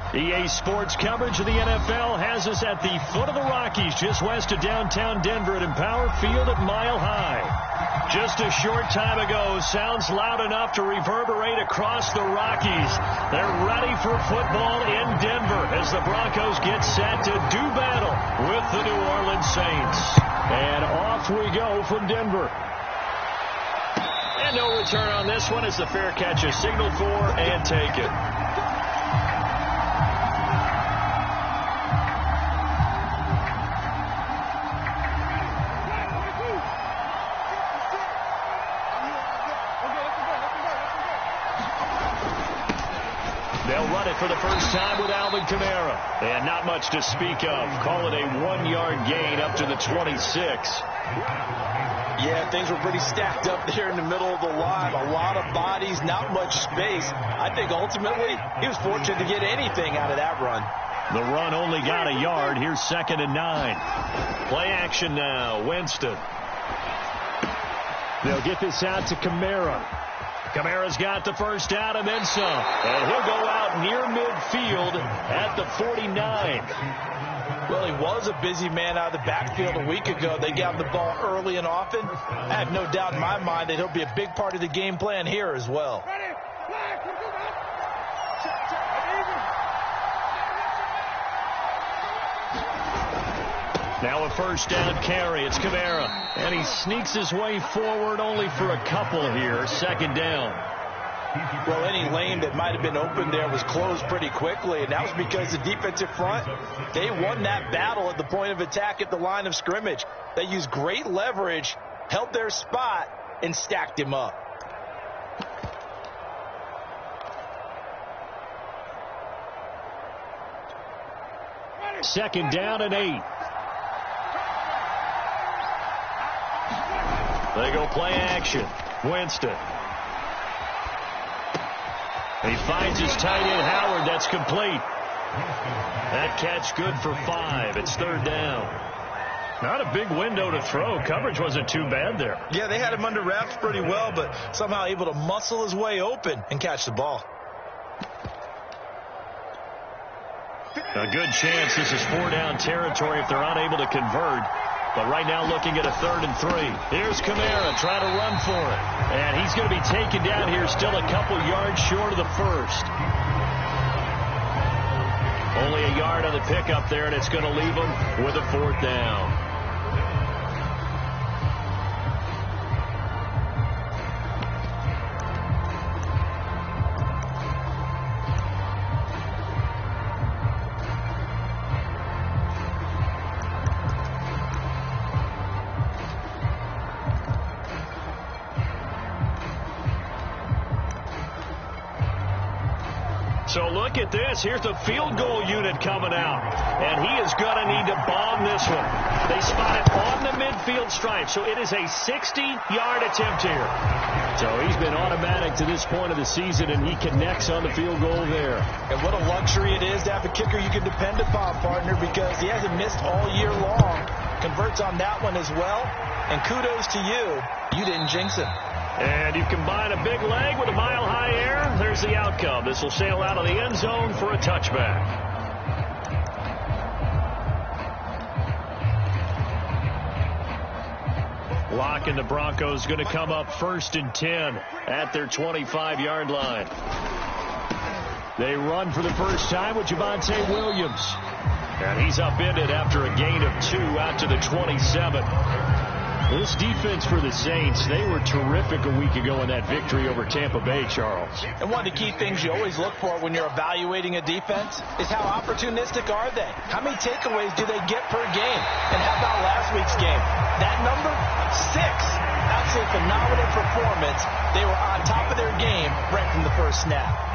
EA Sports coverage of the NFL has us at the foot of the Rockies, just west of downtown Denver at Empower Field at Mile High. Just a short time ago, sounds loud enough to reverberate across the Rockies. They're ready for football in Denver as the Broncos get set to do battle with the New Orleans Saints. And off we go from Denver. And no return on this one as the fair catch is signaled for and taken. They'll run it for the first time with Alvin Kamara. And not much to speak of. Call it a 1-yard gain up to the 26. Yeah, things were pretty stacked up there in the middle of the line. A lot of bodies, not much space. I think ultimately he was fortunate to get anything out of that run. The run only got a yard. Here's 2nd and 9. Play action now. Winston. They'll get this out to Kamara. Kamara's got the first down and then some. And he'll go out near midfield at the 49. Well, he was a busy man out of the backfield a week ago. They got him the ball early and often. I have no doubt in my mind that he'll be a big part of the game plan here as well. Now a first down carry. It's Kamara. And he sneaks his way forward only for a couple here. 2nd down. Well, any lane that might have been open there was closed pretty quickly, and that was because the defensive front, they won that battle at the point of attack at the line of scrimmage. They used great leverage, held their spot, and stacked him up. Second down and 8. They go play action. Winston. He finds his tight end, Howard. That's complete. That catch good for 5. It's 3rd down. Not a big window to throw. Coverage wasn't too bad there. Yeah, they had him under wraps pretty well, but somehow able to muscle his way open and catch the ball. A good chance this is 4-down territory if they're unable to convert. But right now looking at a 3rd and 3. Here's Kamara trying to run for it. And he's going to be taken down here still a couple yards short of the first. Only a yard on the pickup there, and it's going to leave him with a 4th down. So look at this. Here's the field goal unit coming out. And he is going to need to bomb this one. They spot it on the midfield stripe. So it is a 60-yard attempt here. So he's been automatic to this point of the season, and he connects on the field goal there. And what a luxury it is to have a kicker you can depend upon, partner, because he hasn't missed all year long. Converts on that one as well. And kudos to you. You didn't jinx him. And you combine a big leg with a mile-high air, there's the outcome. This will sail out of the end zone for a touchback. Lock and the Broncos going to come up 1st and 10 at their 25-yard line. They run for the first time with Javonte Williams. And he's upended after a gain of 2 out to the 27. This defense for the Saints, they were terrific a week ago in that victory over Tampa Bay, Charles. And one of the key things you always look for when you're evaluating a defense is how opportunistic are they? How many takeaways do they get per game? And how about last week's game? That number, 6. Absolutely phenomenal performance. They were on top of their game right from the first snap.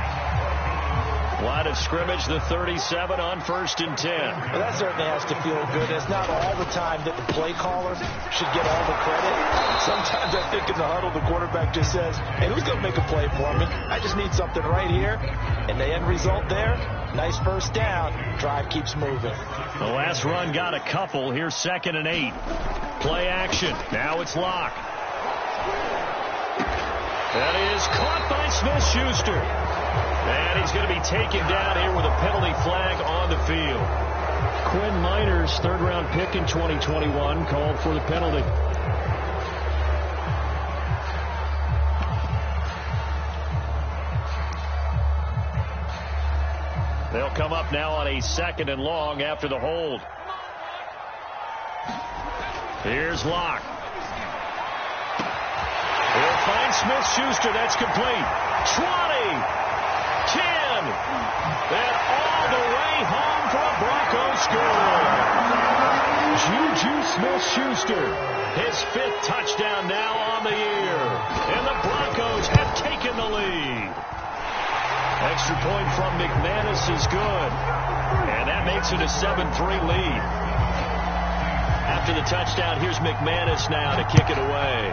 Line of scrimmage, the 37 on 1st and 10. Well, that certainly has to feel good. It's not all the time that the play caller should get all the credit. Sometimes I think in the huddle, the quarterback just says, hey, who's going to make a play for me? I just need something right here. And the end result there, nice first down. Drive keeps moving. The last run got a couple. Here's 2nd and 8. Play action. Now it's Locke. That is caught by Smith-Schuster. And he's going to be taken down here with a penalty flag on the field. Quinn Miners, third-round pick in 2021, called for the penalty. They'll come up now on a 2nd and long after the hold. Here's Locke. He'll find Smith-Schuster. That's complete. 20, 10, and all the way home for a Broncos score. Juju Smith-Schuster, his 5th touchdown now on the year. And the Broncos have taken the lead. Extra point from McManus is good. And that makes it a 7-3 lead. After the touchdown, here's McManus now to kick it away.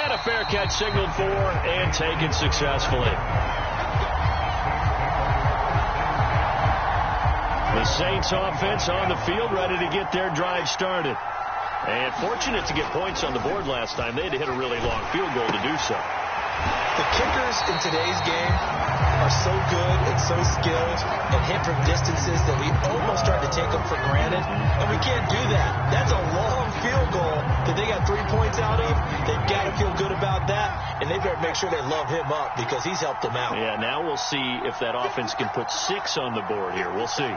And a fair catch signaled for and taken successfully. The Saints offense on the field, ready to get their drive started. And fortunate to get points on the board last time. They had to hit a really long field goal to do so. The kickers in today's game are so good and so skilled and hit from distances that we almost start to take them for granted. And we can't do that. That's a long field goal that they got 3 points out of. They've got to feel good about that. And they better make sure they love him up because he's helped them out. Yeah, now we'll see if that offense can put 6 on the board here. We'll see.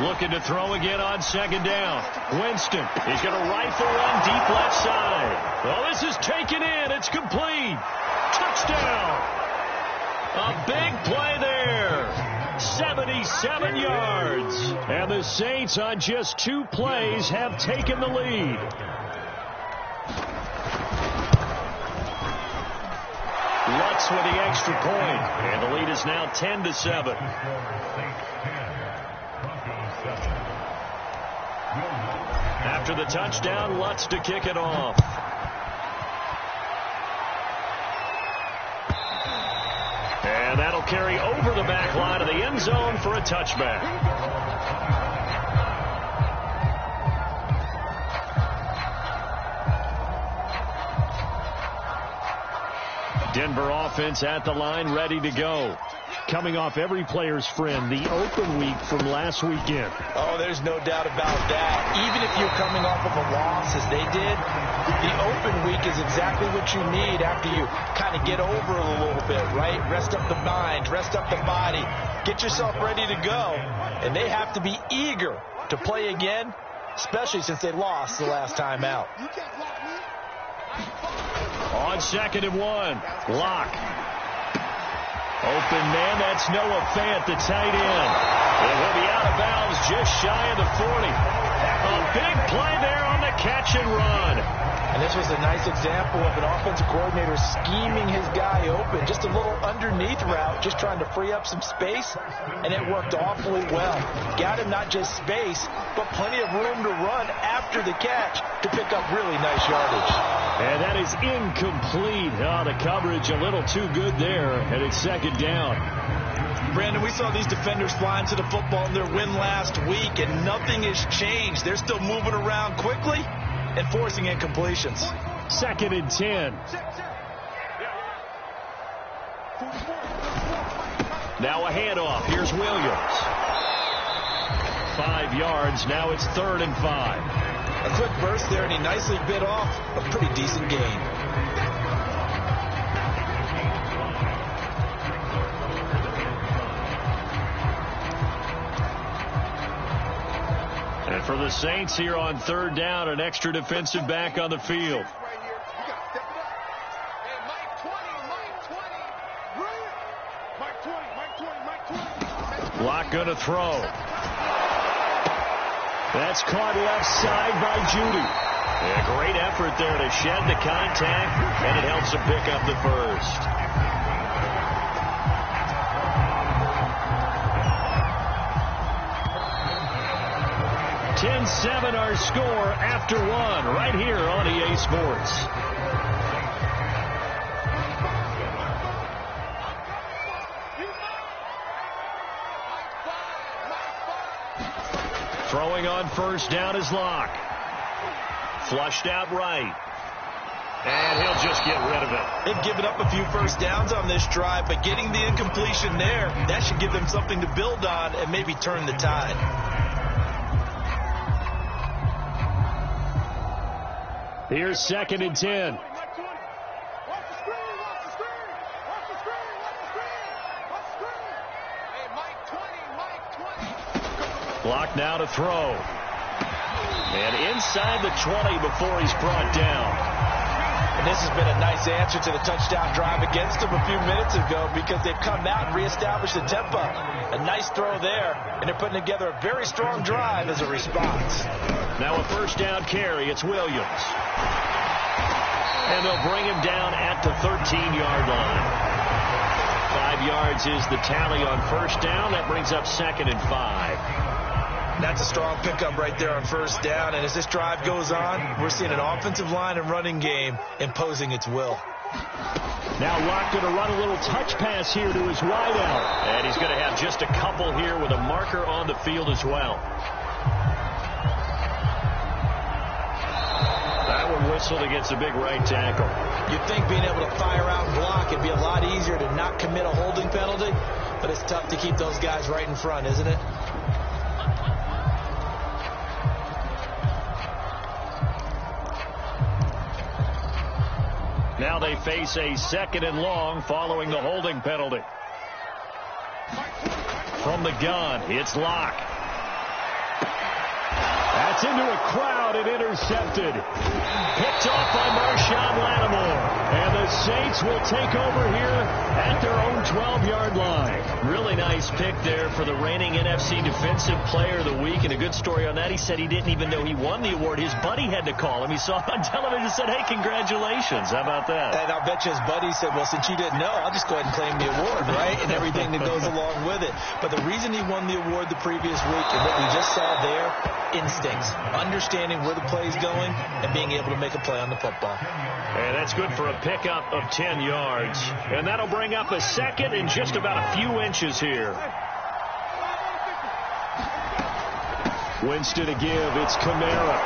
Looking to throw again on 2nd down. Winston, he's going to rifle one deep left side. Oh, this is taken in. It's complete. Touchdown. A big play there. 77 yards. And the Saints on just 2 plays have taken the lead. Lutz with the extra point. And the lead is now 10-7. After the touchdown, Lutz to kick it off. And that'll carry over the back line of the end zone for a touchback. Denver offense at the line, ready to go. Coming off every player's friend, the open week from last weekend. Oh, there's no doubt about that. Even if you're coming off of a loss, as they did, the open week is exactly what you need after you kind of get over a little bit, right? Rest up the mind, rest up the body, get yourself ready to go. And they have to be eager to play again, especially since they lost the last time out. On 2nd and 1, Locke. Open man, that's Noah Fant, the tight end. It will be out of bounds just shy of the 40. A big play there on the catch and run. And this was a nice example of an offensive coordinator scheming his guy open. Just a little underneath route, just trying to free up some space, and it worked awfully well. Got him not just space, but plenty of room to run after the catch to pick up really nice yardage. And that is incomplete. Oh, the coverage a little too good there, and it's 2nd down. Brandon, we saw these defenders flying to the football in their win last week, and nothing has changed. They're still moving around quickly and forcing incompletions. 2nd and 10. Now a handoff. Here's Williams. 5 yards. Now it's 3rd and 5. A quick burst there, and he nicely bit off a pretty decent gain. And for the Saints here on 3rd down, an extra defensive back on the field. Locke going to throw. That's caught left side by Judy. A great effort there to shed the contact, and it helps him pick up the first. 10-7 our score after 1 right here on EA Sports. Throwing on 1st down is Locke. Flushed out right. And he'll just get rid of it. They've given up a few first downs on this drive, but getting the incompletion there, that should give them something to build on and maybe turn the tide. Here's 2nd and 10. Block now to throw. And inside the 20 before he's brought down. And this has been a nice answer to the touchdown drive against them a few minutes ago because they've come out and reestablished the tempo. A nice throw there, and they're putting together a very strong drive as a response. Now a first down carry. It's Williams. And they'll bring him down at the 13-yard line. 5 yards is the tally on first down. That brings up 2nd and 5. That's a strong pickup right there on first down. And as this drive goes on, we're seeing an offensive line and running game imposing its will. Now Locke going to run a little touch pass here to his wideout. And he's going to have just a couple here with a marker on the field as well. That one whistled against a big right tackle. You'd think being able to fire out and block it'd be a lot easier to not commit a holding penalty, but it's tough to keep those guys right in front, isn't it? Now they face a 2nd and long following the holding penalty. From the gun, it's Locke. That's into a crowd and intercepted. Picked off by Marshawn Lattimore. And the Saints will take over here at their own 12-yard line. Really nice pick there for the reigning NFC Defensive Player of the Week. And a good story on that, he said he didn't even know he won the award. His buddy had to call him. He saw it on television and said, hey, congratulations. How about that? And I'll bet you his buddy said, well, since you didn't know, I'll just go ahead and claim the award, right? And everything that goes along with it. But the reason he won the award the previous week and what we just saw there, instincts, understanding where the play is going, and being able to make a play on the football. And that's good for a pickup of 10 yards. And that'll bring up a 2nd and just about a few inches here. Winston to give. It's Kamara.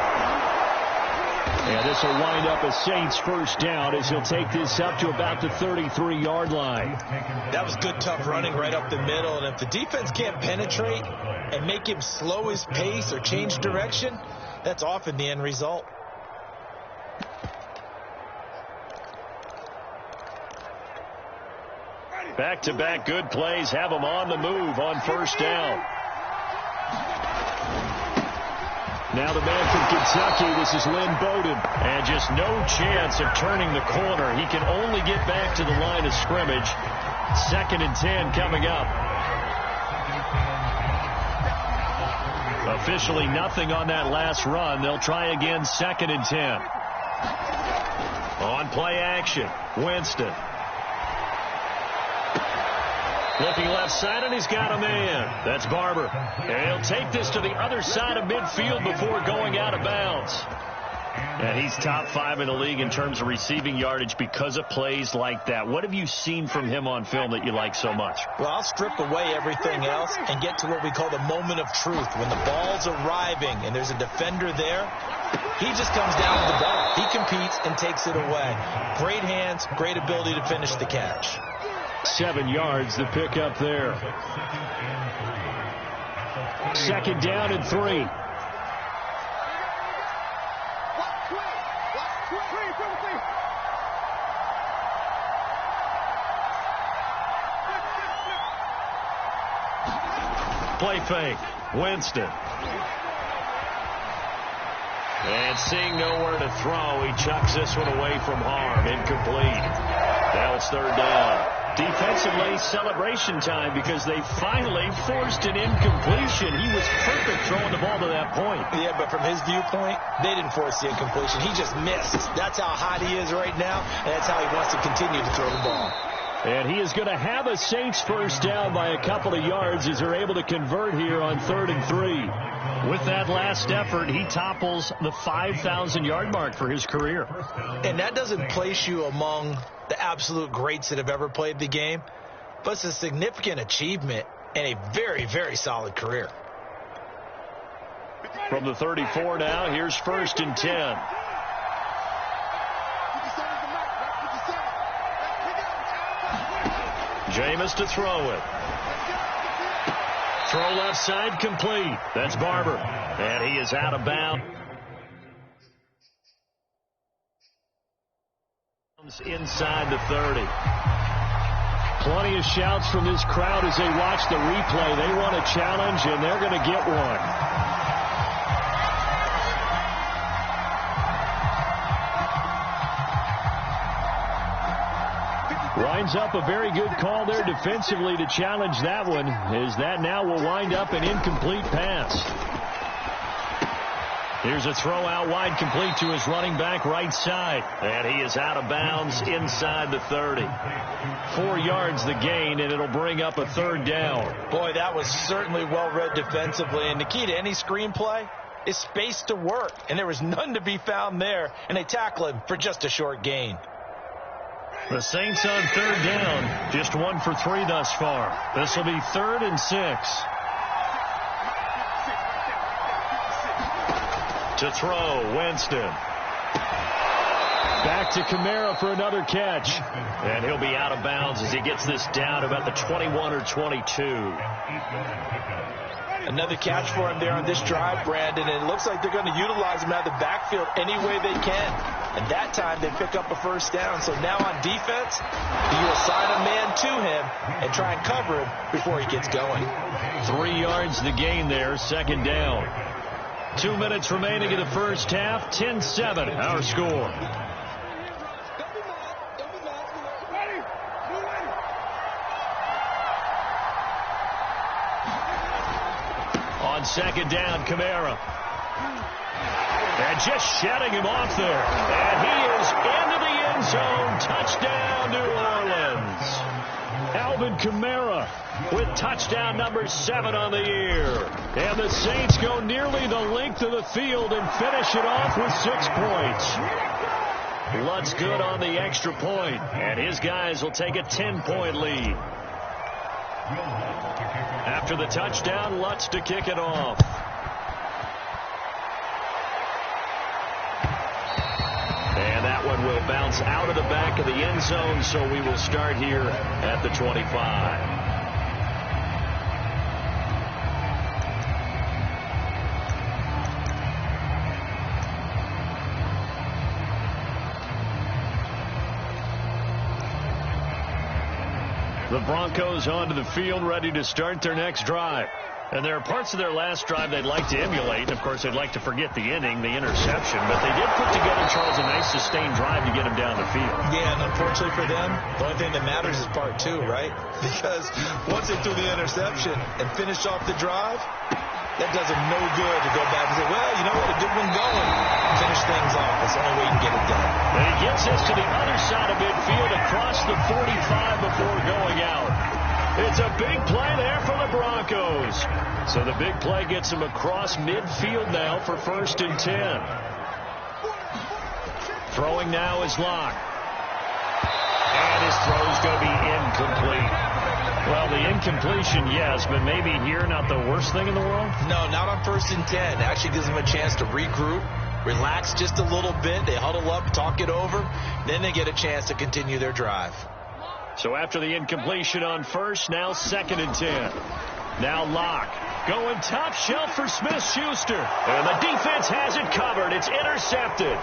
And this will wind up a Saints first down as he'll take this up to about the 33-yard line. That was good, tough running right up the middle. And if the defense can't penetrate and make him slow his pace or change direction, that's often the end result. Back-to-back good plays have them on the move on first down. Now the man from Kentucky, this is Lynn Bowden. And just no chance of turning the corner. He can only get back to the line of scrimmage. 2nd and 10 coming up. Officially nothing on that last run. They'll try again 2nd and 10. On play action, Winston. Looking left side, and he's got a man. That's Barber. And he'll take this to the other side of midfield before going out of bounds. And he's top 5 in the league in terms of receiving yardage because of plays like that. What have you seen from him on film that you like so much? Well, I'll strip away everything else and get to what we call the moment of truth. When the ball's arriving and there's a defender there, he just comes down with the ball. He competes and takes it away. Great hands, great ability to finish the catch. 7 yards to pick up there. 2nd down and 3. Play fake. Winston. And seeing nowhere to throw, he chucks this one away from harm. Incomplete. Now it's 3rd down. Defensively, celebration time because they finally forced an incompletion. He was perfect throwing the ball to that point. Yeah, but from his viewpoint, they didn't force the incompletion. He just missed. That's how hot he is right now, and that's how he wants to continue to throw the ball. And he is going to have a Saints first down by a couple of yards as they're able to convert here on 3rd and 3. With that last effort, he topples the 5,000-yard mark for his career. And that doesn't place you among the absolute greats that have ever played the game, but it's a significant achievement and a very, very solid career. From the 34 now, here's 1st and 10. Jameis to throw it. Throw left side complete. That's Barber. And he is out of bounds. Inside the 30. Plenty of shouts from this crowd as they watch the replay. They want a challenge, and they're going to get one. Winds up a very good call there defensively to challenge that one, as that now will wind up an incomplete pass. Here's a throw out wide, complete to his running back right side. And he is out of bounds inside the 30. 4 yards the gain, and it'll bring up a third down. Boy, that was certainly well read defensively. And the key to any screenplay is space to work. And there was none to be found there. And they tackle him for just a short gain. The Saints on third down. Just 1 for 3 thus far. This will be 3rd and 6. To throw, Winston. Back to Kamara for another catch. And he'll be out of bounds as he gets this down about the 21 or 22. Another catch for him there on this drive, Brandon, and it looks like they're going to utilize him out of the backfield any way they can. And that time they pick up a first down. So now on defense, you assign a man to him and try and cover him before he gets going. 3 yards the gain there, 2nd down. 2 minutes remaining in the first half. 10-7, our score. On 2nd down, Kamara. And just shutting him off there. And he is into the end zone. Touchdown, New Orleans. Alvin Kamara with touchdown number 7 on the year. And the Saints go nearly the length of the field and finish it off with 6 points. Lutz good on the extra point, and his guys will take a 10-point lead. After the touchdown, Lutz to kick it off. And that one will bounce out of the back of the end zone, so we will start here at the 25. The Broncos onto the field, ready to start their next drive. And there are parts of their last drive they'd like to emulate. And, of course, they'd like to forget the inning, the interception. But they did put together, Charles, a nice sustained drive to get them down the field. Yeah, and unfortunately for them, the only thing that matters is part 2, right? Because once they threw the interception and finished off the drive, that does them no good to go back and say, well, you know what, a good one going. Finish things off. That's the only way you can get it done. And he gets us to the other side of midfield across the 45 before going out. It's a big play there for the Broncos. So the big play gets him across midfield now for 1st and 10. Throwing now is Locke. And his throw's going to be incomplete. Well, the incompletion, yes, but maybe here not the worst thing in the world? No, not on 1st and 10. It actually gives them a chance to regroup, relax just a little bit. They huddle up, talk it over. Then they get a chance to continue their drive. So after the incompletion on 1st, now 2nd and 10. Now Locke going top shelf for Smith-Schuster. And the defense has it covered. It's intercepted.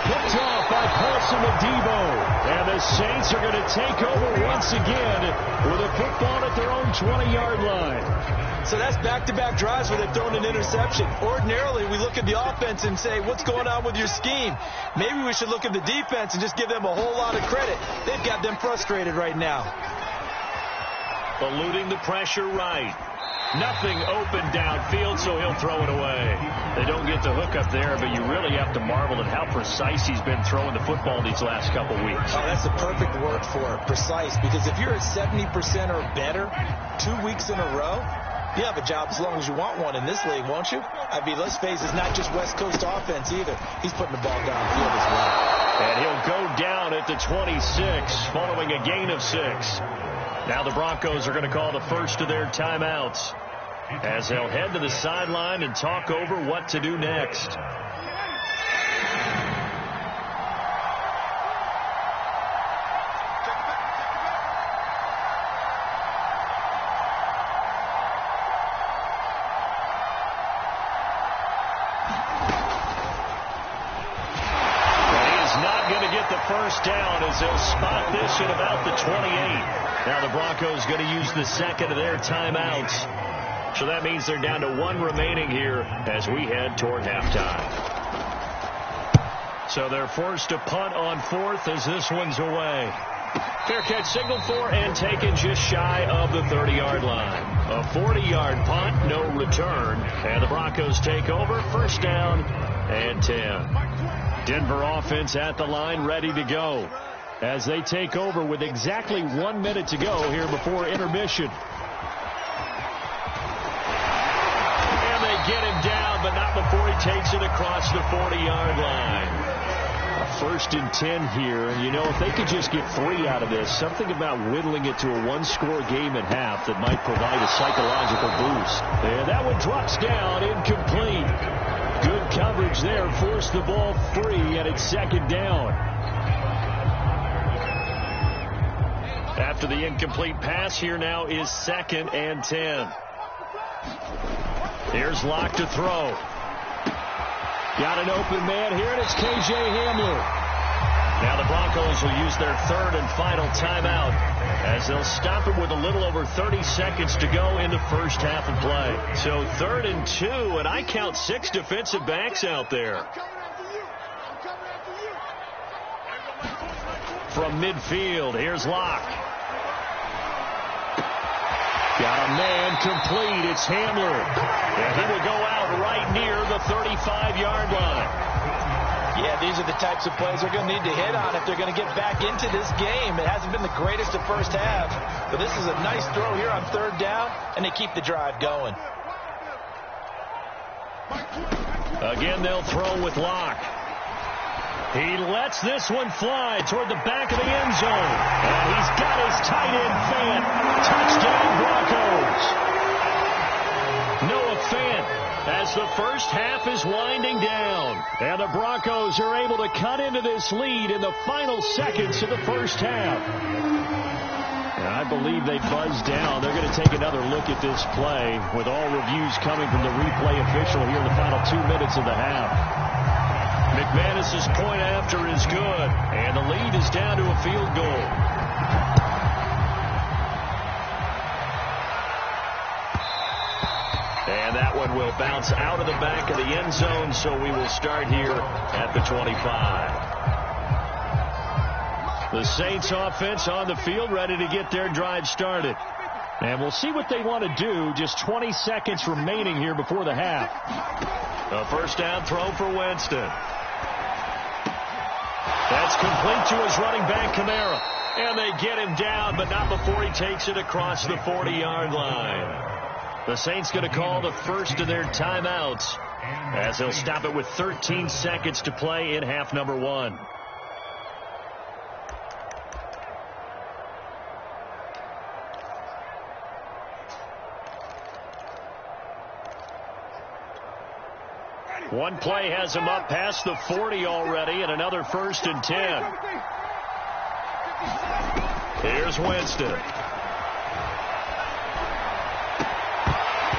Picked off by Paulson Adebo. And the Saints are going to take over once again with a football at their own 20-yard line. So that's back-to-back drives where they've thrown an interception. Ordinarily, we look at the offense and say, what's going on with your scheme? Maybe we should look at the defense and just give them a whole lot of credit. They've got them frustrated right now. Eluding the pressure right. Nothing open downfield, so he'll throw it away. They don't get the hook up there, but you really have to marvel at how precise he's been throwing the football these last couple weeks. Oh, that's the perfect word for it, precise, because if you're at 70% or better 2 weeks in a row, you have a job as long as you want one in this league, won't you? I mean, let's face it, it's not just West Coast offense either. He's putting the ball downfield as well. And he'll go down at the 26, following a gain of 6. Now the Broncos are going to call the first of their timeouts as they'll head to the sideline and talk over what to do next. spot this at about the 28. Now the Broncos going to use the second of their timeouts. So that means they're down to one remaining here as we head toward halftime. So they're forced to punt on fourth as this one's away. Fair catch signaled for and taken just shy of the 30-yard line. A 40-yard punt, no return. And the Broncos take over, first down and 10. Denver offense at the line, ready to go as they take over with exactly 1 minute to go here before intermission. And they get him down, but not before he takes it across the 40-yard line. First and 10 here, and you know, if they could just get 3 out of this, something about whittling it to a one-score game at half that might provide a psychological boost. And that one drops down, incomplete. Good coverage there, forced the ball free, and it's second down. After the incomplete pass, here now is second and 10. Here's Locke to throw. Got an open man here, and it's K.J. Hamler. Now the Broncos will use their third and final timeout as they'll stop it with a little over 30 seconds to go in the first half of play. So 3rd and 2, and I count 6 defensive backs out there. From midfield, here's Locke. Got a man complete. It's Hamler. And he will go out right near the 35-yard line. Yeah, these are the types of plays they're going to need to hit on if they're going to get back into this game. It hasn't been the greatest of first half, but this is a nice throw here on 3rd down, and they keep the drive going. Again, they'll throw with Locke. He lets this one fly toward the back of the end zone. And he's got his tight end Fant. Touchdown Broncos. Noah Fant as the first half is winding down. And the Broncos are able to cut into this lead in the final seconds of the first half. And I believe they buzzed down. They're going to take another look at this play with all reviews coming from the replay official here in the final 2 minutes of the half. McManus's point after is good, and the lead is down to a field goal. And that one will bounce out of the back of the end zone, so we will start here at the 25. The Saints offense on the field, ready to get their drive started. And we'll see what they want to do. Just 20 seconds remaining here before the half. A first down throw for Winston. That's complete to his running back, Kamara. And they get him down, but not before he takes it across the 40-yard line. The Saints going to call the first of their timeouts as they'll stop it with 13 seconds to play in half number 1. One play has him up past the 40 already, and another 1st and 10. Here's Winston.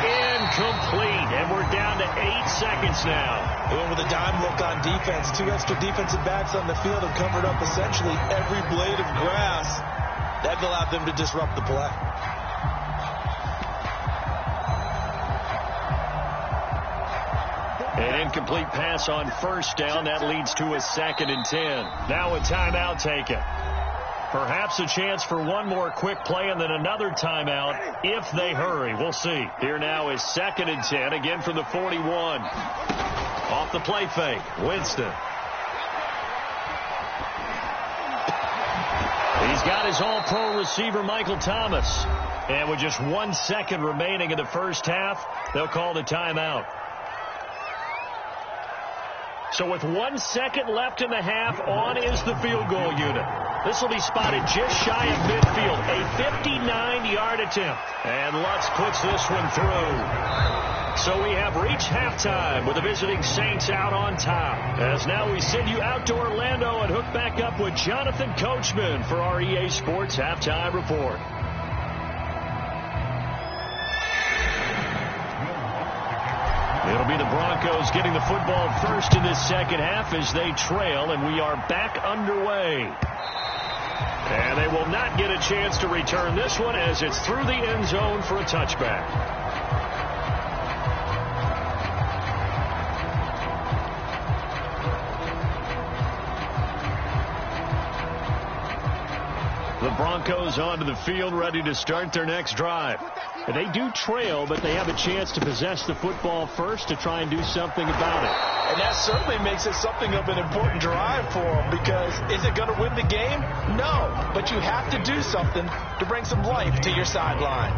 Incomplete, and we're down to 8 seconds now. Going with a dime look on defense. 2 extra defensive backs on the field have covered up essentially every blade of grass. That allowed them to disrupt the play. An incomplete pass on first down. That leads to a 2nd and 10. Now a timeout taken. Perhaps a chance for one more quick play and then another timeout if they hurry. We'll see. Here now is 2nd and 10. Again from the 41. Off the play fake. Winston. He's got his all-pro receiver, Michael Thomas. And with just 1 second remaining in the first half, they'll call the timeout. So with 1 second left in the half, on is the field goal unit. This will be spotted just shy of midfield. A 59-yard attempt. And Lutz puts this one through. So we have reached halftime with the visiting Saints out on top. As now we send you out to Orlando and hook back up with Jonathan Coachman for our EA Sports Halftime Report. It'll be the Broncos getting the football first in this second half as they trail, and we are back underway. And they will not get a chance to return this one as it's through the end zone for a touchback. The Broncos onto the field, ready to start their next drive. And they do trail, but they have a chance to possess the football first to try and do something about it. And that certainly makes it something of an important drive for them, because is it going to win the game? No, but you have to do something to bring some life to your sideline.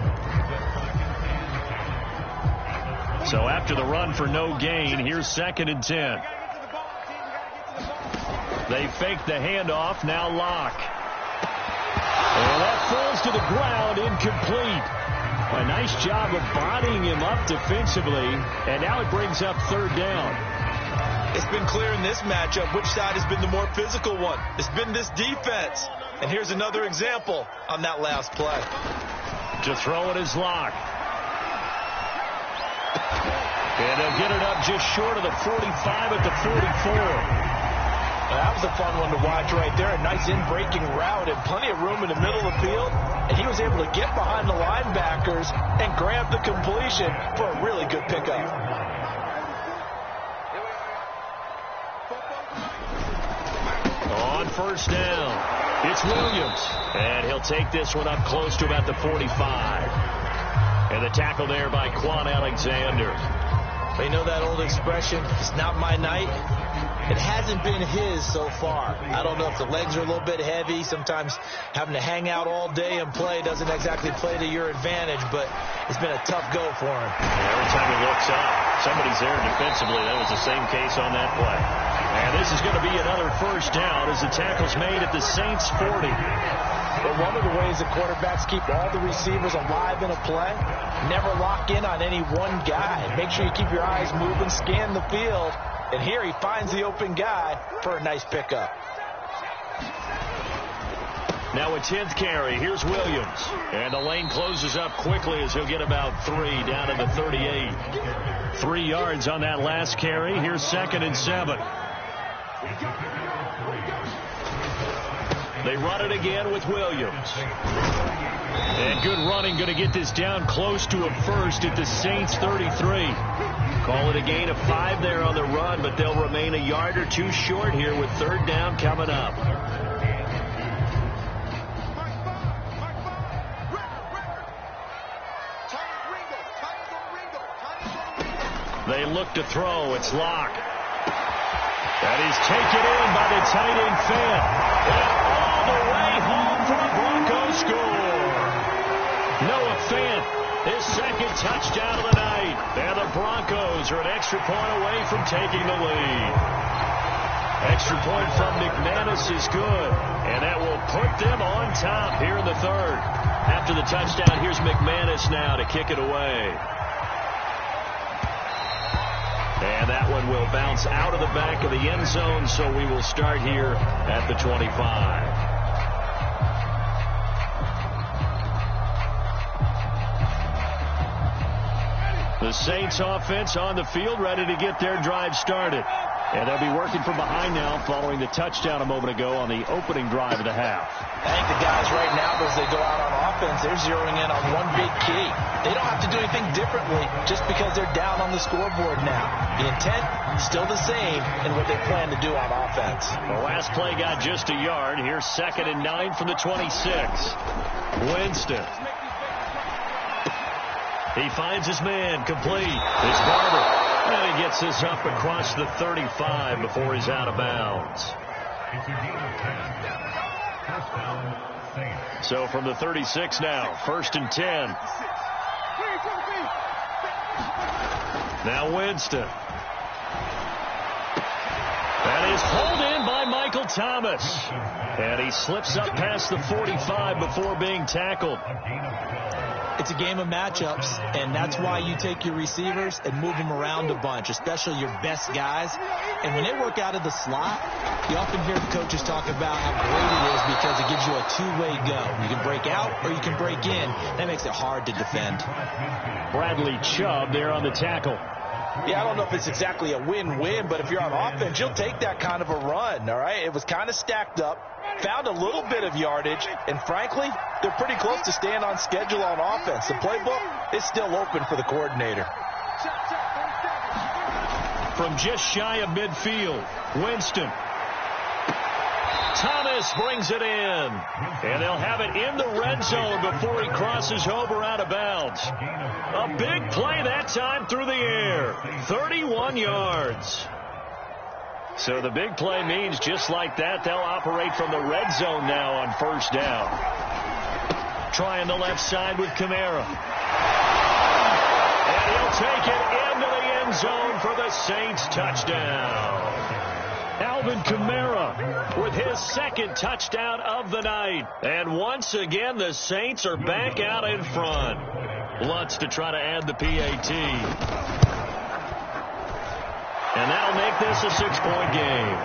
So after the run for no gain, here's 2nd and 10. They fake the handoff, now Locke. And that falls to the ground, incomplete. A nice job of bodying him up defensively, and now it brings up 3rd down. It's been clear in this matchup which side has been the more physical one. It's been this defense. And here's another example on that last play. To throw it is Locke. And they'll get it up just short of the 45 at the 44. That was a fun one to watch right there. A nice in-breaking route and plenty of room in the middle of the field. And he was able to get behind the linebackers and grab the completion for a really good pickup. On 1st down, it's Williams. And he'll take this one up close to about the 45. And the tackle there by Quan Alexander. They know that old expression, it's not my night. It hasn't been his so far. I don't know if the legs are a little bit heavy. Sometimes having to hang out all day and play doesn't exactly play to your advantage, but it's been a tough go for him. Every time he looks up, somebody's there defensively. That was the same case on that play. And this is going to be another 1st down as the tackle's made at the Saints 40. But one of the ways that quarterbacks keep all the receivers alive in a play, never lock in on any one guy. Make sure you keep your eyes moving, scan the field. And here he finds the open guy for a nice pickup. Now a 10th carry. Here's Williams. And the lane closes up quickly as he'll get about 3 down to the 38. 3 yards on that last carry. Here's 2nd and 7. They run it again with Williams. And good running, going to get this down close to a first at the Saints 33. Call it a gain of 5 there on the run, but they'll remain a yard or 2 short here with 3rd down coming up. They look to throw. It's Locke. And he's taken in by the tight end Fant. And all the way home for a Broncos score. Noah Fant, his 2nd touchdown of the night. And the Broncos are an extra point away from taking the lead. Extra point from McManus is good. And that will put them on top here in the 3rd. After the touchdown, here's McManus now to kick it away. And that one will bounce out of the back of the end zone, so we will start here at the 25. The Saints offense on the field, ready to get their drive started. And they'll be working from behind now following the touchdown a moment ago on the opening drive of the half. I think the guys right now, as they go out on offense, they're zeroing in on one big key. They don't have to do anything differently just because they're down on the scoreboard now. The intent, still the same in what they plan to do on offense. The last play got just a yard. Here's 2nd and 9 from the 26. Winston. He finds his man, complete. It's Barber. And he gets this up across the 35 before he's out of bounds. So from the 36 now, 1st and 10. Now Winston. That is pulled in by Michael Thomas. And he slips up past the 45 before being tackled. It's a game of matchups, and that's why you take your receivers and move them around a bunch, especially your best guys. And when they work out of the slot, you often hear coaches talk about how great it is because it gives you a two-way go. You can break out or you can break in. That makes it hard to defend. Bradley Chubb there on the tackle. Yeah, I don't know if it's exactly a win-win, but if you're on offense, you'll take that kind of a run, all right? It was kind of stacked up, found a little bit of yardage, and frankly, they're pretty close to staying on schedule on offense. The playbook is still open for the coordinator. From just shy of midfield, Winston. Thomas brings it in, and they'll have it in the red zone before he crosses over out of bounds. A big play that time through the air, 31 yards. So the big play means just like that, they'll operate from the red zone now on first down. Trying the left side with Kamara. And he'll take it into the end zone for the Saints touchdown. Alvin Kamara with his second touchdown of the night. And once again, the Saints are back out in front. Lutz to try to add the PAT. And that'll make this a 6-point game.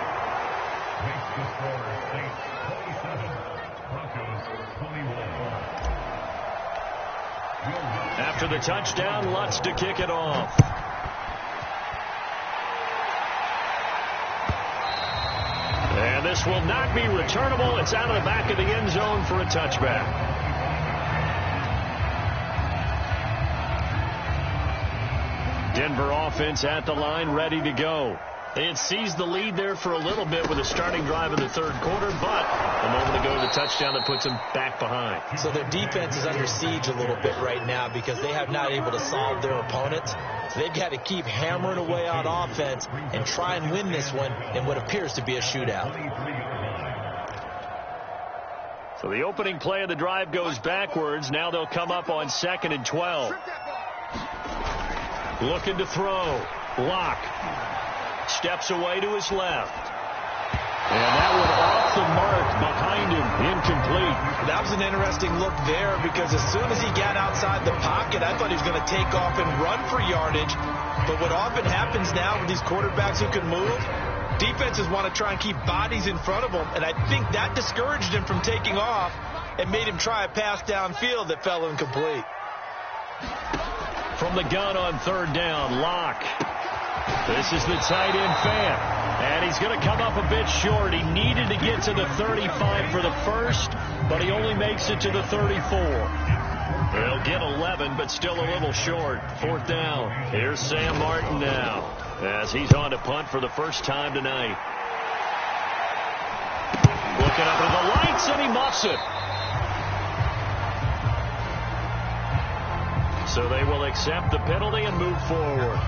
After the touchdown, Lutz to kick it off. And this will not be returnable. It's out of the back of the end zone for a touchback. Denver offense at the line, ready to go. They had seized the lead there for a little bit with a starting drive in the third quarter, but a moment ago the touchdown that puts them back behind. So their defense is under siege a little bit right now because they have not able to solve their opponents. So they've got to keep hammering away on offense and try and win this one in what appears to be a shootout. So the opening play of the drive goes backwards. Now they'll come up on 2nd and 12. Looking to throw. Locke. Steps away to his left. And that one off the mark behind him. Incomplete. That was an interesting look there because as soon as he got outside the pocket, I thought he was going to take off and run for yardage. But what often happens now with these quarterbacks who can move, defenses want to try and keep bodies in front of them. And I think that discouraged him from taking off and made him try a pass downfield that fell incomplete. From the gun on third down, Locke. This is the tight end fan. And he's going to come up a bit short. He needed to get to the 35 for the first, but he only makes it to the 34. They'll get 11, but still a little short. Fourth down. Here's Sam Martin now as he's on to punt for the first time tonight. Looking up at the lights, and he muffs it. So they will accept the penalty and move forward.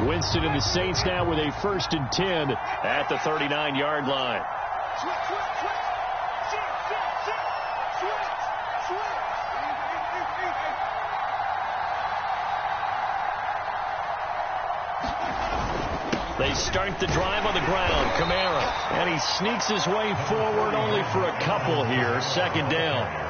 Winston and the Saints now with a 1st and 10 at the 39-yard line. They start the drive on the ground. Kamara. And he sneaks his way forward only for a couple here. 2nd down.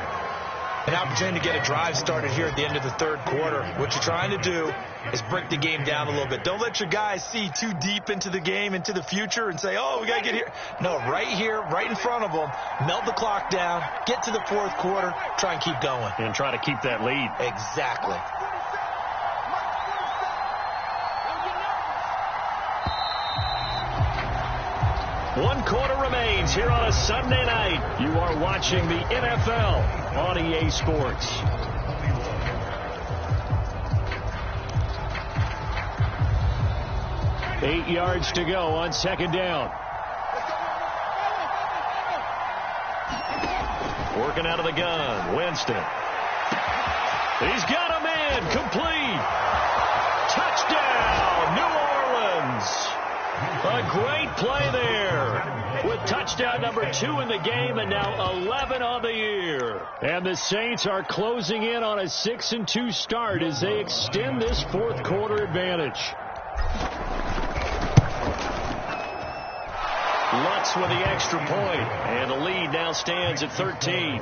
An opportunity to get a drive started here at the end of the third quarter. What you're trying to do is break the game down a little bit. Don't let your guys see too deep into the game, into the future, and say, oh, we got to get here. No, right here, right in front of them, melt the clock down, get to the fourth quarter, try and keep going. And try to keep that lead. Exactly. One quarter remains here on a Sunday night. You are watching the NFL on EA Sports. Eight yards to go on 2nd down. Working out of the gun, Winston. He's got a man, complete. Touchdown, New Orleans. A great play there with touchdown number 2 in the game and now 11 on the year. And the Saints are closing in on a 6-2 start as they extend this fourth quarter advantage. Lutz with the extra point, and the lead now stands at 13.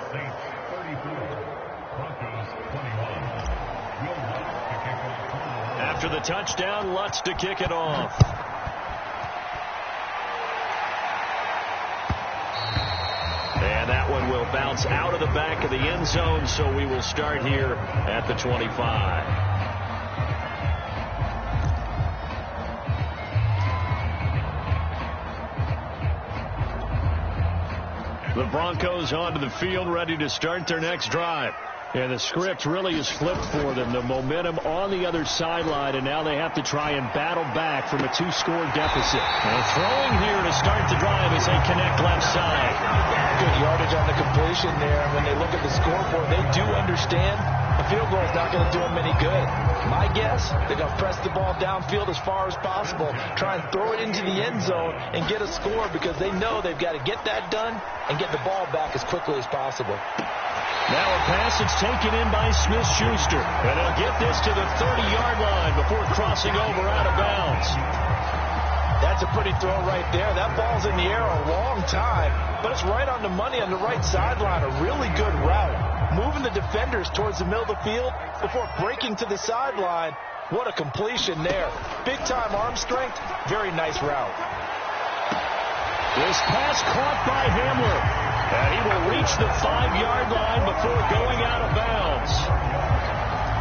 After the touchdown, Lutz to kick it off. And that one will bounce out of the back of the end zone, so we will start here at the 25. The Broncos onto the field, ready to start their next drive. And the script really is flipped for them. The momentum on the other sideline, and now they have to try and battle back from a 2-score deficit. And throwing here to start the drive as they connect left side. Good yardage on the completion there. And when they look at the scoreboard, they do understand a field goal is not going to do them any good. My guess, they're going to press the ball downfield as far as possible, try and throw it into the end zone and get a score, because they know they've got to get that done and get the ball back as quickly as possible. Now a pass that's taken in by Smith-Schuster. And they'll get this to the 30-yard line before crossing over out of bounds. That's a pretty throw right there. That ball's in the air a long time, but it's right on the money on the right sideline. A really good route. Moving the defenders towards the middle of the field before breaking to the sideline. What a completion there. Big-time arm strength. Very nice route. This pass caught by Hamler. And he will reach the 5-yard line before going out of bounds.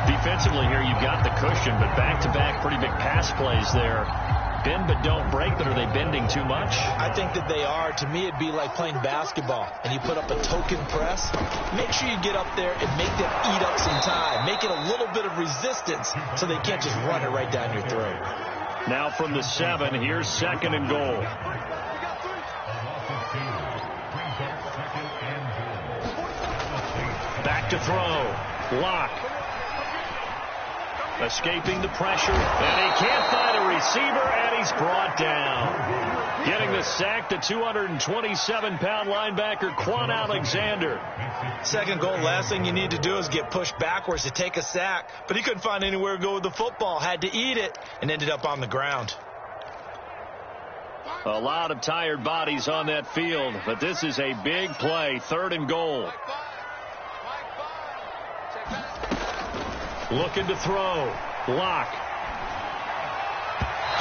Defensively here, you've got the cushion, but back-to-back pretty big pass plays there. Bend but don't break, but are they bending too much? I think that they are. To me, it'd be like playing basketball, and you put up a token press. Make sure you get up there and make them eat up some time. Make it a little bit of resistance so they can't just run it right down your throat. Now from the 7, here's 2nd and goal. Back to throw. Lock. Escaping the pressure. And he can't find a receiver, and he's brought down. Getting the sack, the 227-pound linebacker, Quan Alexander. 2nd goal, last thing you need to do is get pushed backwards to take a sack. But he couldn't find anywhere to go with the football. Had to eat it and ended up on the ground. A lot of tired bodies on that field, but this is a big play. 3rd and goal. Looking to throw. Lock.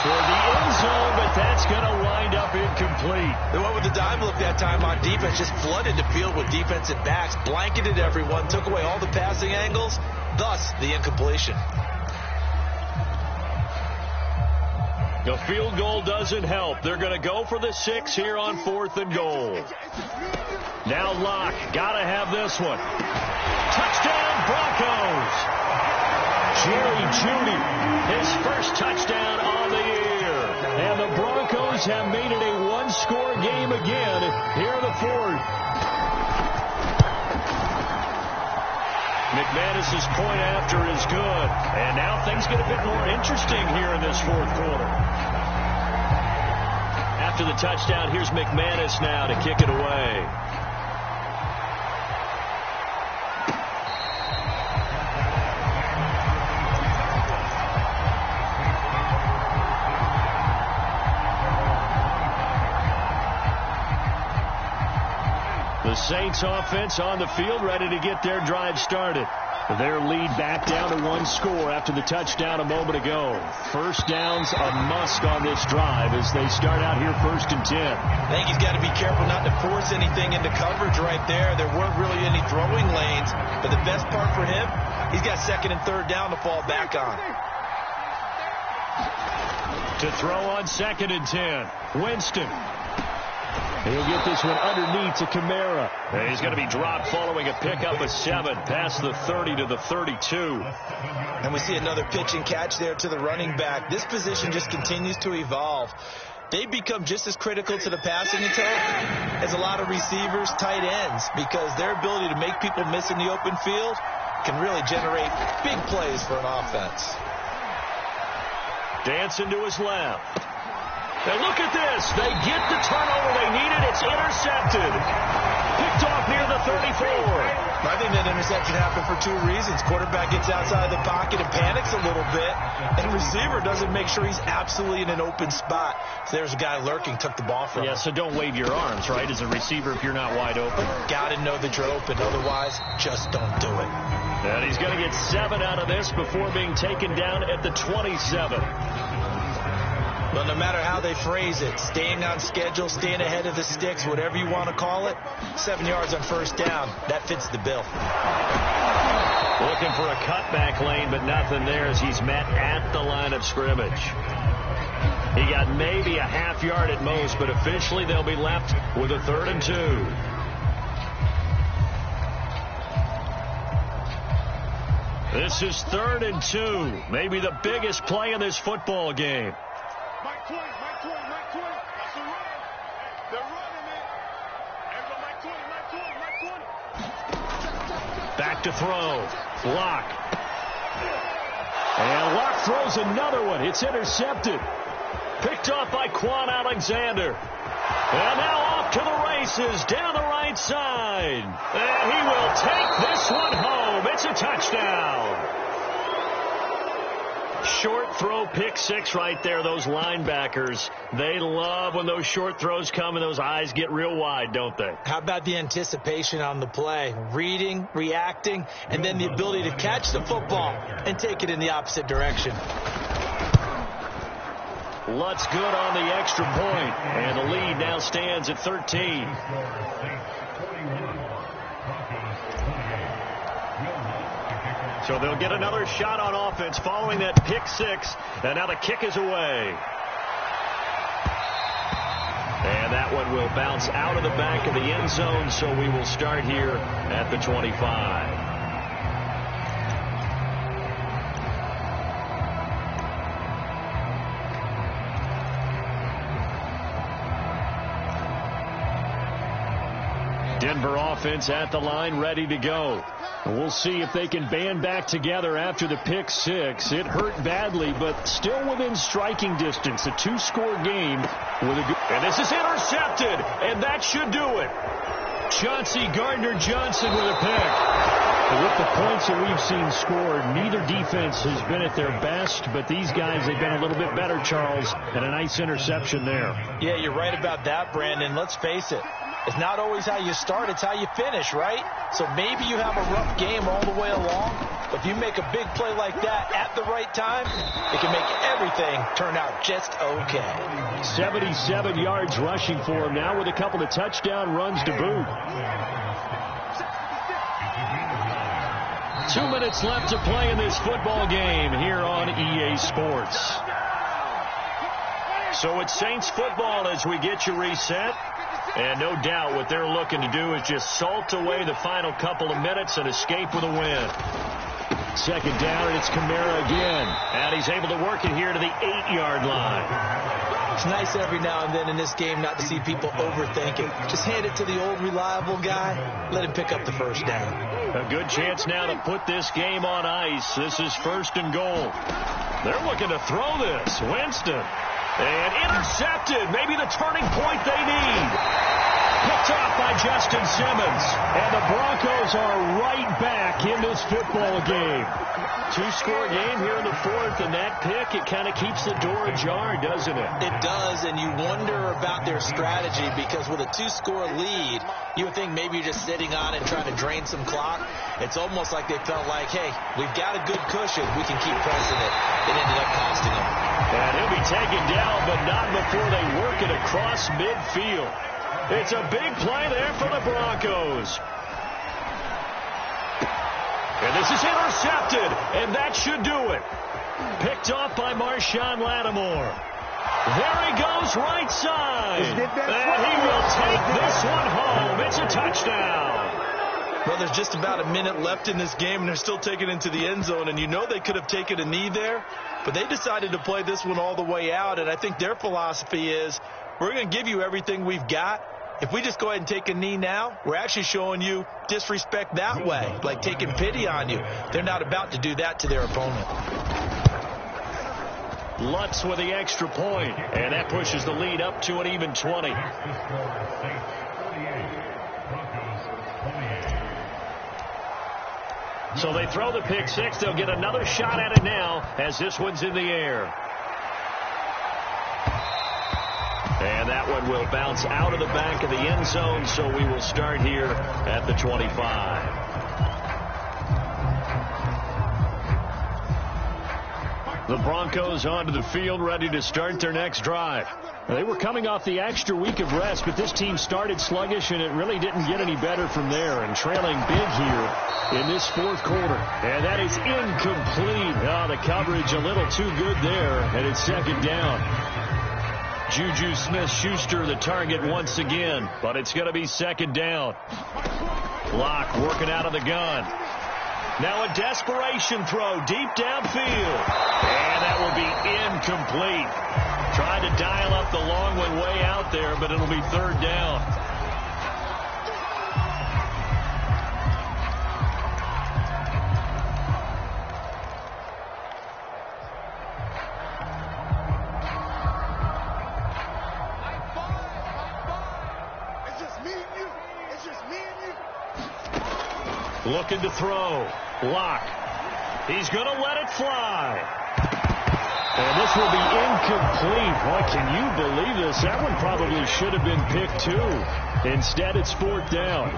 Toward the end zone, but that's going to wind up incomplete. They went with the dive look that time on defense. Just flooded the field with defensive backs. Blanketed everyone. Took away all the passing angles. Thus, the incompletion. The field goal doesn't help. They're going to go for the 6 here on 4th and goal. Now Locke. Got to have this one. Touchdown, Broncos. Jerry Jeudy, his first touchdown on the year. And the Broncos have made it a 1-score game again here in the 4th. McManus's point after is good. And now things get a bit more interesting here in this 4th quarter. After the touchdown, here's McManus now to kick it away. The Saints offense on the field, ready to get their drive started. Their lead back down to 1 score after the touchdown a moment ago. First down's a must on this drive as they start out here 1st and 10. I think he's got to be careful not to force anything into coverage right there. There weren't really any throwing lanes, but the best part for him, he's got 2nd and 3rd down to fall back on. To throw on 2nd and 10, Winston. He'll get this one underneath to Kamara. And he's going to be dropped following a pickup of 7 past the 30 to the 32. And we see another pitch and catch there to the running back. This position just continues to evolve. They become just as critical to the passing attack as a lot of receivers, tight ends, because their ability to make people miss in the open field can really generate big plays for an offense. Dancing to his left. And look at this. They get the turnover they needed. It's intercepted. Picked off near the 34. I think that interception happened for 2 reasons. Quarterback gets outside the pocket and panics a little bit. And receiver doesn't make sure he's absolutely in an open spot. So there's a guy lurking, took the ball from him. Yeah, so don't wave your arms, right, as a receiver if you're not wide open. Got to know that you're open. Otherwise, just don't do it. And he's going to get 7 out of this before being taken down at the 27. Well, no matter how they phrase it, staying on schedule, staying ahead of the sticks, whatever you want to call it, 7 yards on first down, that fits the bill. Looking for a cutback lane, but nothing there as he's met at the line of scrimmage. He got maybe a half yard at most, but officially they'll be left with a 3rd and 2. This is 3rd and 2. Maybe the biggest play in this football game. Mike 20. That's a run. They're running it. Everybody, Mike 20. Back to throw. Lock. And Lock throws another one. It's intercepted. Picked off by Quan Alexander. And now off to the races down the right side. And he will take this one home. It's a touchdown. Short throw, pick 6 right there. Those linebackers, they love when those short throws come and those eyes get real wide, don't they? How about the anticipation on the play? Reading, reacting, and then the ability to catch the football and take it in the opposite direction. Lutz good on the extra point, and the lead now stands at 13. So they'll get another shot on offense following that pick 6, and now the kick is away. And that one will bounce out of the back of the end zone, so we will start here at the 25. Denver offense at the line, ready to go. We'll see if they can band back together after the pick 6. It hurt badly, but still within striking distance. A 2-score game with a good... And this is intercepted, and that should do it. Chauncey Gardner-Johnson with a pick. With the points that we've seen scored, neither defense has been at their best, but these guys, they've been a little bit better, Charles, and a nice interception there. Yeah, you're right about that, Brandon. Let's face it. It's not always how you start, it's how you finish, right? So maybe you have a rough game all the way along, but if you make a big play like that at the right time, it can make everything turn out just okay. 77 yards rushing for him now with a couple of touchdown runs to boot. 2 minutes left to play in this football game here on EA Sports. So it's Saints football as we get you reset. And no doubt what they're looking to do is just salt away the final couple of minutes and escape with a win. 2nd down, and it's Kamara again. And he's able to work it here to the 8-yard line. It's nice every now and then in this game not to see people overthink it. Just hand it to the old reliable guy. Let him pick up the first down. A good chance now to put this game on ice. This is 1st and goal. They're looking to throw this. Winston. And intercepted. Maybe the turning point they need. Picked off by Justin Simmons. And the Broncos are right back in this football game. 2-score game here in the 4th, and that pick, it kind of keeps the door ajar, doesn't it? It does, and you wonder about their strategy because with a 2-score lead, you would think maybe you're just sitting on it and trying to drain some clock. It's almost like they felt like, hey, we've got a good cushion. We can keep pressing it. It ended up costing them. And he'll be taken down, but not before they work it across midfield. It's a big play there for the Broncos. And this is intercepted, and that should do it. Picked off by Marshawn Lattimore. There he goes, right side. And he will take this one home. It's a touchdown. Well, there's just about a minute left in this game, and they're still taking it into the end zone. And you know they could have taken a knee there, but they decided to play this one all the way out. And I think their philosophy is, we're going to give you everything we've got. If we just go ahead and take a knee now, we're actually showing you disrespect that way, like taking pity on you. They're not about to do that to their opponent. Lutz with the extra point, and that pushes the lead up to an even 20. So they throw the pick 6. They'll get another shot at it now as this one's in the air. And that one will bounce out of the back of the end zone, so we will start here at the 25. The Broncos onto the field, ready to start their next drive. They were coming off the extra week of rest, but this team started sluggish, and it really didn't get any better from there. And trailing big here in this fourth quarter. And that is incomplete. Oh, the coverage a little too good there, and it's second down. Juju Smith-Schuster the target once again, but it's going to be second down. Locke working out of the gun. Now a desperation throw deep downfield. And that will be incomplete. Tried to dial up the long one way out there, but it'll be third down. It's just me and you. It's just me and you. Looking to throw. Locke. He's going to let it fly. And this will be incomplete. Boy, can you believe this? That one probably should have been picked too. Instead, it's fourth down.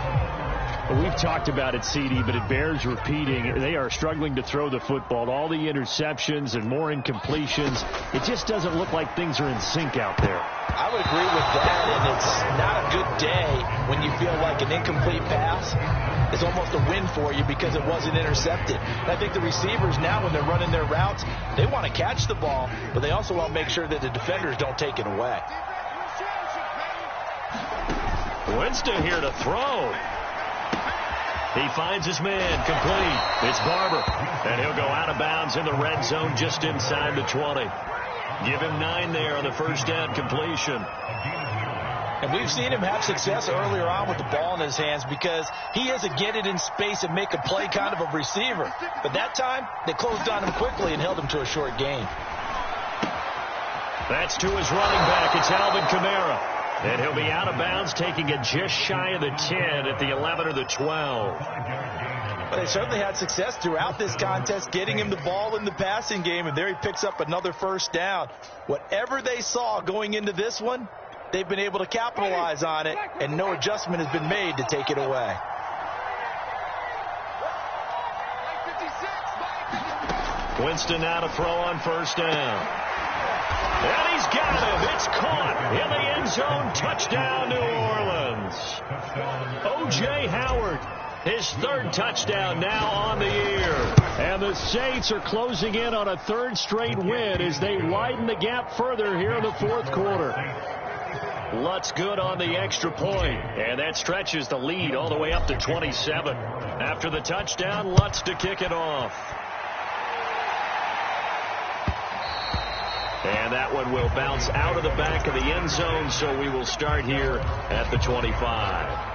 We've talked about it, CD, but it bears repeating. They are struggling to throw the football. All the interceptions and more incompletions. It just doesn't look like things are in sync out there. I would agree with that, and it's not a good day when you feel like an incomplete pass is almost a win for you because it wasn't intercepted. And I think the receivers now, when they're running their routes, they want to catch the ball, but they also want to make sure that the defenders don't take it away. Winston here to throw. He finds his man, complete. It's Barber, and he'll go out of bounds in the red zone just inside the 20. Give him 9 there on the first down completion. And we've seen him have success earlier on with the ball in his hands because he is a get it in space and make a play kind of a receiver. But that time, they closed on him quickly and held him to a short gain. That's to his running back. It's Alvin Kamara. And he'll be out of bounds, taking it just shy of the 10 at the 11 or the 12. But they certainly had success throughout this contest, getting him the ball in the passing game, and there he picks up another first down. Whatever they saw going into this one, they've been able to capitalize on it, and no adjustment has been made to take it away. Winston now to throw on first down. And he's got him. It's caught in the end zone. Touchdown, New Orleans. O.J. Howard, his third touchdown now on the year. And the Saints are closing in on a third straight win as they widen the gap further here in the fourth quarter. Lutz good on the extra point, and that stretches the lead all the way up to 27. After the touchdown, Lutz to kick it off. And that one will bounce out of the back of the end zone, so we will start here at the 25.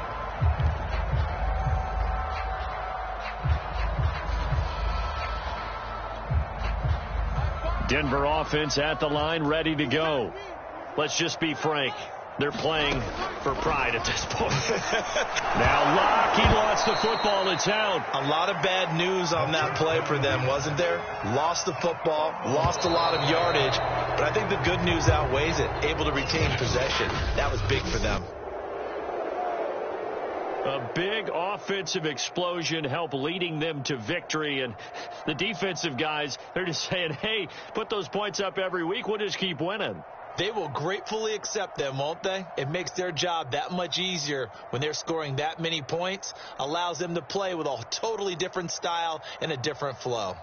Denver offense at the line, ready to go. Let's just be frank. They're playing for pride at this point. Now Locke, he lost the football. It's out. A lot of bad news on that play for them, wasn't there? Lost the football, lost a lot of yardage, but I think the good news outweighs it. Able to retain possession. That was big for them. A big offensive explosion helped leading them to victory, and the defensive guys, they're just saying, hey, put those points up every week. We'll just keep winning. They will gratefully accept them, won't they? It makes their job that much easier when they're scoring that many points. Allows them to play with a totally different style and a different flow.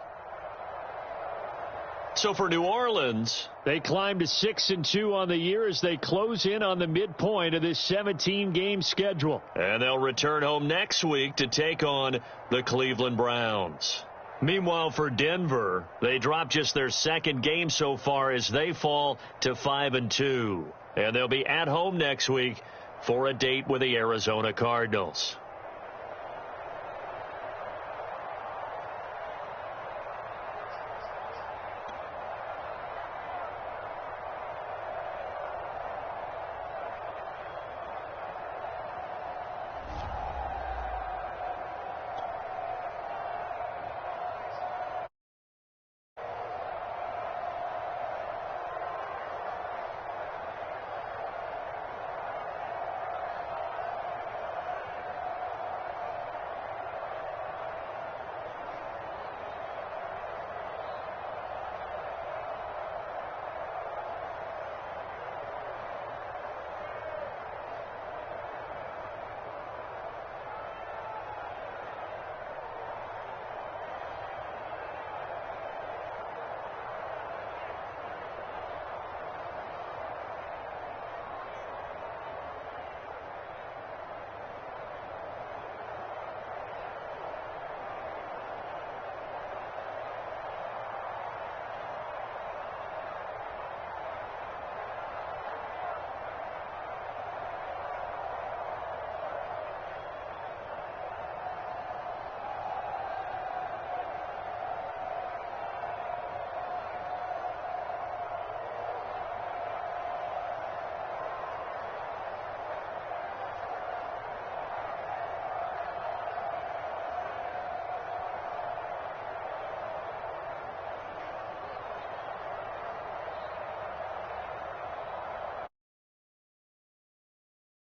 So for New Orleans, they climb to 6-2 on the year as they close in on the midpoint of this 17-game schedule. And they'll return home next week to take on the Cleveland Browns. Meanwhile, for Denver, they drop just their second game so far as they fall to 5-2. And they'll be at home next week for a date with the Arizona Cardinals.